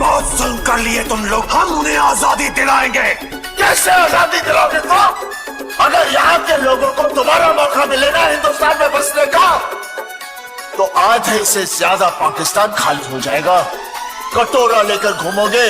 बहुत जुल्म कर लिए तुम लोग, हम उन्हें आजादी दिलाएंगे। कैसे आजादी दिलाओगे तुम? अगर यहाँ के लोगों को दोबारा मौका मिलेगा हिंदुस्तान में बसने का, तो आधे से ज्यादा पाकिस्तान खाली हो जाएगा। कटोरा लेकर घूमोगे